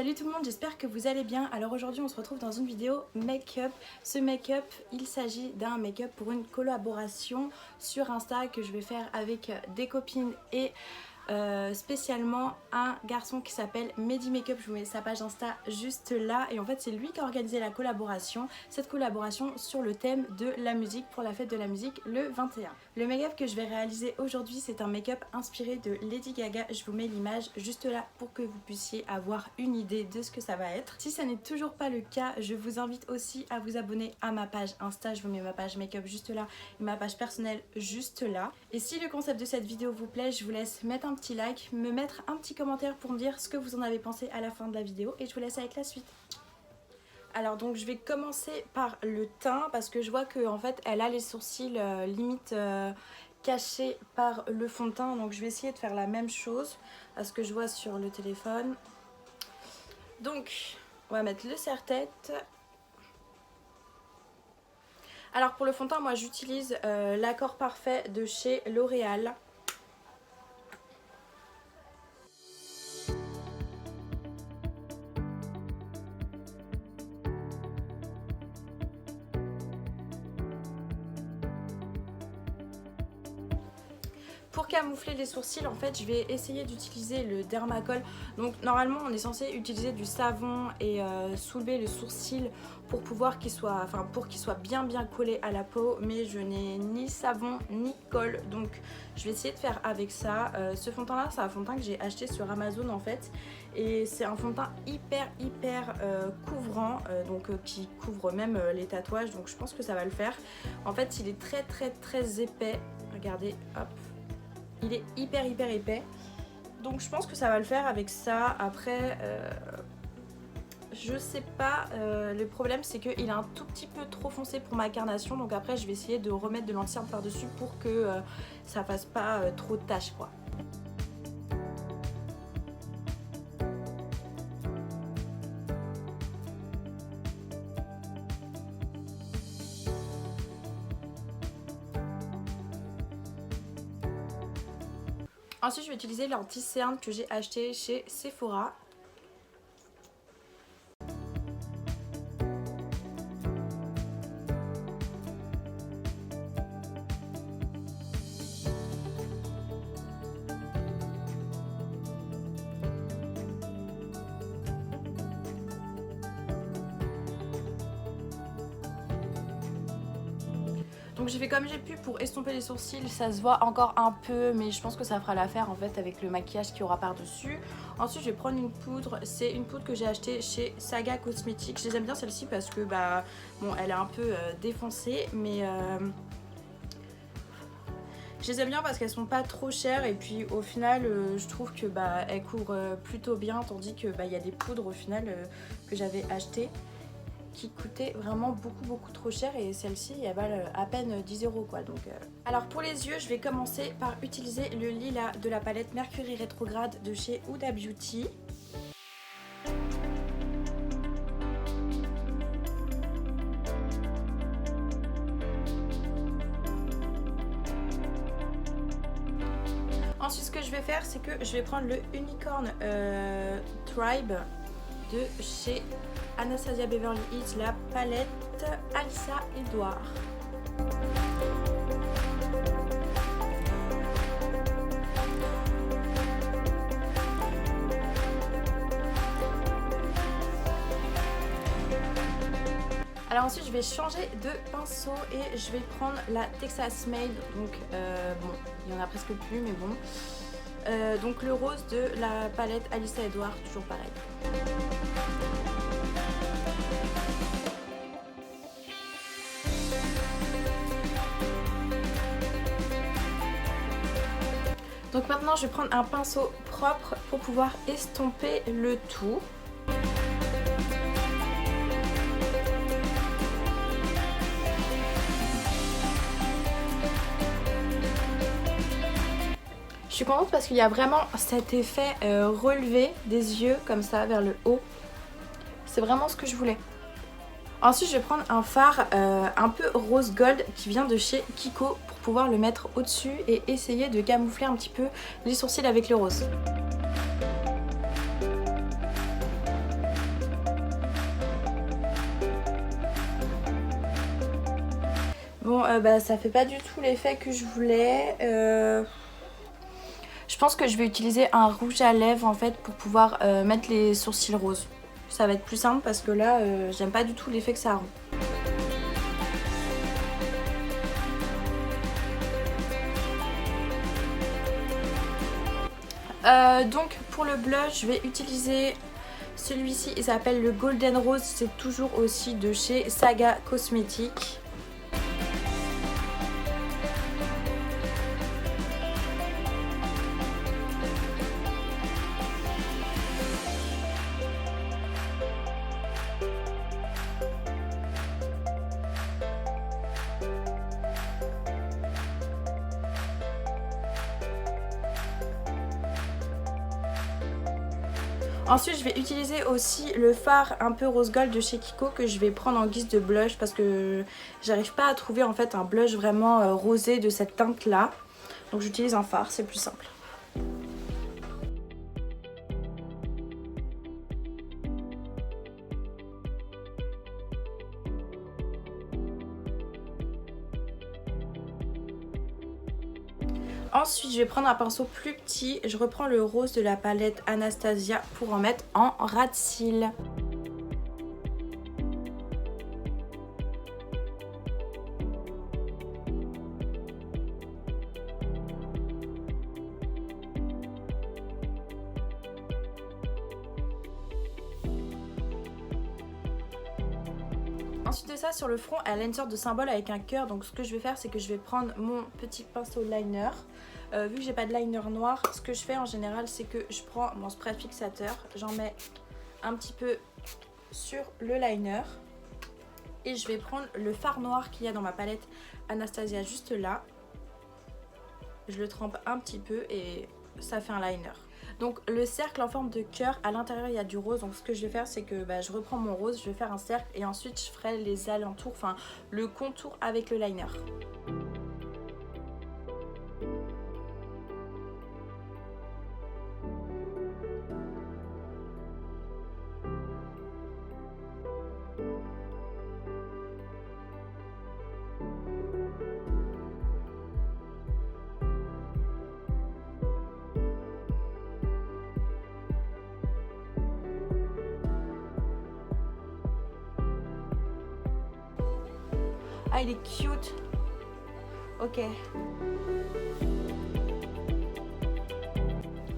Salut tout le monde, j'espère que vous allez bien. Alors aujourd'hui on se retrouve dans une vidéo make-up. Ce make-up, il s'agit d'un make-up pour une collaboration sur Insta que je vais faire avec des copines et spécialement un garçon qui s'appelle Mehdi Makeup. Je vous mets sa page Insta juste là et en fait c'est lui qui a organisé la collaboration, cette collaboration sur le thème de la musique pour la fête de la musique le 21. Le make-up que je vais réaliser aujourd'hui, c'est un make-up inspiré de Lady Gaga. Je vous mets l'image juste là pour que vous puissiez avoir une idée de ce que ça va être. Si ça n'est toujours pas le cas, je vous invite aussi à vous abonner à ma page Insta. Je vous mets ma page make-up juste là et ma page personnelle juste là. Et si le concept de cette vidéo vous plaît, je vous laisse mettre un petit like, me mettre un petit commentaire pour me dire ce que vous en avez pensé à la fin de la vidéo et je vous laisse avec la suite. Alors donc je vais commencer par le teint parce que je vois que en fait elle a les sourcils limite cachés par le fond de teint, donc je vais essayer de faire la même chose à ce que je vois sur le téléphone. Donc on va mettre le serre-tête. Alors pour le fond de teint, moi j'utilise l'Accord Parfait de chez L'Oréal. Pour camoufler les sourcils, en fait, je vais essayer d'utiliser le Dermacol. Donc normalement, on est censé utiliser du savon et soulever le sourcil pour pouvoir qu'il soit, bien collé à la peau. Mais je n'ai ni savon ni colle, donc je vais essayer de faire avec ça. Ce fond de teint là, c'est un fond de teint que j'ai acheté sur Amazon en fait, et c'est un fond de teint hyper couvrant, qui couvre même les tatouages. Donc je pense que ça va le faire. En fait, il est très épais. Regardez, hop. Il est hyper épais, donc je pense que ça va le faire avec ça. Après je sais pas, le problème c'est qu'il est un tout petit peu trop foncé pour ma carnation, donc après je vais essayer de remettre de l'anti-cerne par dessus pour que ça fasse pas trop de taches quoi. Ensuite, je vais utiliser l'anti-cerne que j'ai acheté chez Sephora. Donc j'ai fait comme j'ai pu pour estomper les sourcils, ça se voit encore un peu mais je pense que ça fera l'affaire en fait avec le maquillage qu'il y aura par dessus. Ensuite je vais prendre une poudre, c'est une poudre que j'ai achetée chez Saga Cosmetics. Je les aime bien celle-ci parce que bon, elle est un peu défoncée, mais je les aime bien parce qu'elles sont pas trop chères et puis au final je trouve que elles couvrent plutôt bien, tandis que il y a des poudres au final que j'avais achetées qui coûtait vraiment beaucoup trop cher, et celle-ci elle valent à peine 10 € quoi. Donc alors pour les yeux, je vais commencer par utiliser le lilas de la palette Mercury Rétrograde de chez Huda Beauty. Ensuite ce que je vais faire, c'est que je vais prendre le Unicorn Tribe de chez Anastasia Beverly Hills, la palette Alyssa Edouard. Alors ensuite je vais changer de pinceau et je vais prendre la Texas Made, donc bon, il y en a presque plus mais bon. Donc le rose de la palette Alyssa Edouard, toujours pareil. Donc maintenant je vais prendre un pinceau propre pour pouvoir estomper le tout. Je suis contente parce qu'il y a vraiment cet effet relevé des yeux comme ça vers le haut. C'est vraiment ce que je voulais. Ensuite je vais prendre un fard un peu rose gold qui vient de chez Kiko pour pouvoir le mettre au-dessus et essayer de camoufler un petit peu les sourcils avec le rose. Bon, ça fait pas du tout l'effet que je voulais. Je pense que je vais utiliser un rouge à lèvres en fait pour pouvoir mettre les sourcils roses. Ça va être plus simple parce que là, j'aime pas du tout l'effet que ça rend. Donc pour le blush, je vais utiliser celui-ci. Il s'appelle le Golden Rose. C'est toujours aussi de chez Saga Cosmetics. Ensuite, je vais utiliser aussi le fard un peu rose gold de chez Kiko que je vais prendre en guise de blush parce que j'arrive pas à trouver en fait un blush vraiment rosé de cette teinte là. Donc j'utilise un fard, c'est plus simple. Ensuite, je vais prendre un pinceau plus petit. Je reprends le rose de la palette Anastasia pour en mettre en ras de cils. Ensuite de ça, sur le front, elle a une sorte de symbole avec un cœur. Donc ce que je vais faire, c'est que je vais prendre mon petit pinceau liner. Vu que j'ai pas de liner noir, ce que je fais en général, c'est que je prends mon spray fixateur. J'en mets un petit peu sur le liner. Et je vais prendre le fard noir qu'il y a dans ma palette Anastasia juste là. Je le trempe un petit peu et ça fait un liner. Donc le cercle en forme de cœur, à l'intérieur il y a du rose. Donc ce que je vais faire, c'est que je reprends mon rose, je vais faire un cercle et ensuite je ferai les alentours, enfin le contour avec le liner. Ah, il est cute. Ok.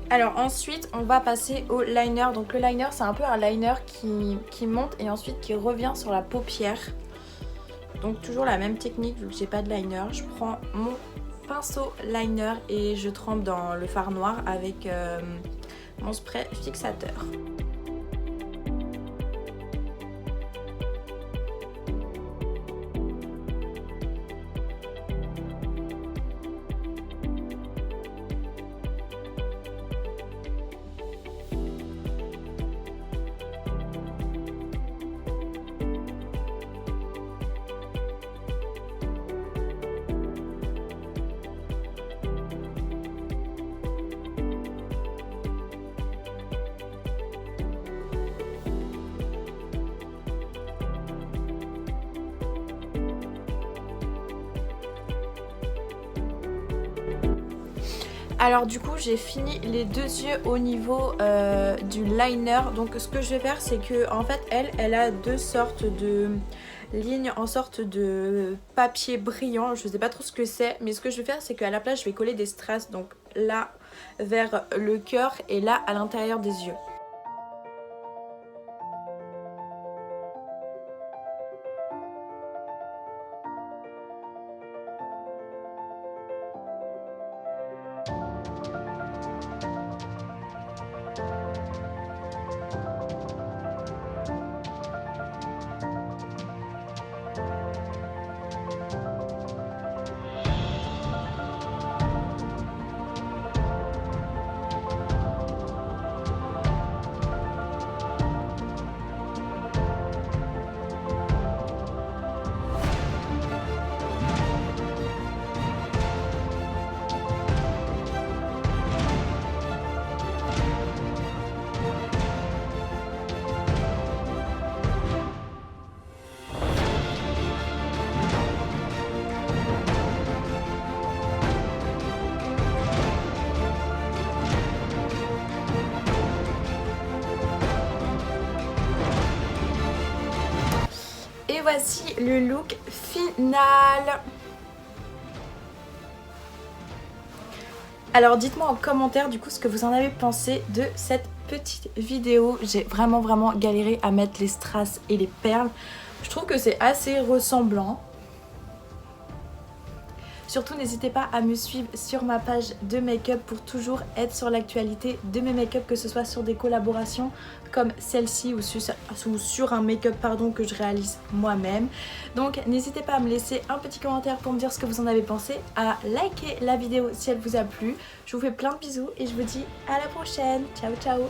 Alors ensuite, on va passer au liner. Donc le liner, c'est un peu un liner qui monte et ensuite qui revient sur la paupière. Donc toujours la même technique, vu que j'ai pas de liner. Je prends mon pinceau liner et je trempe dans le fard noir avec mon spray fixateur. Alors du coup j'ai fini les deux yeux au niveau du liner. Donc ce que je vais faire, c'est que en fait elle a deux sortes de lignes en sorte de papier brillant. Je sais pas trop ce que c'est, mais ce que je vais faire, c'est qu'à la place je vais coller des strass. Donc là vers le cœur et là à l'intérieur des yeux. voici le look final. Alors dites-moi en commentaire du coup ce que vous en avez pensé de cette petite vidéo. J'ai vraiment galéré à mettre les strass et les perles. Je trouve que c'est assez ressemblant. Surtout n'hésitez pas à me suivre sur ma page de make-up pour toujours être sur l'actualité de mes make-up, que ce soit sur des collaborations comme celle-ci ou sur un make-up que je réalise moi-même. Donc n'hésitez pas à me laisser un petit commentaire pour me dire ce que vous en avez pensé, à liker la vidéo si elle vous a plu. Je vous fais plein de bisous et je vous dis à la prochaine. Ciao ciao.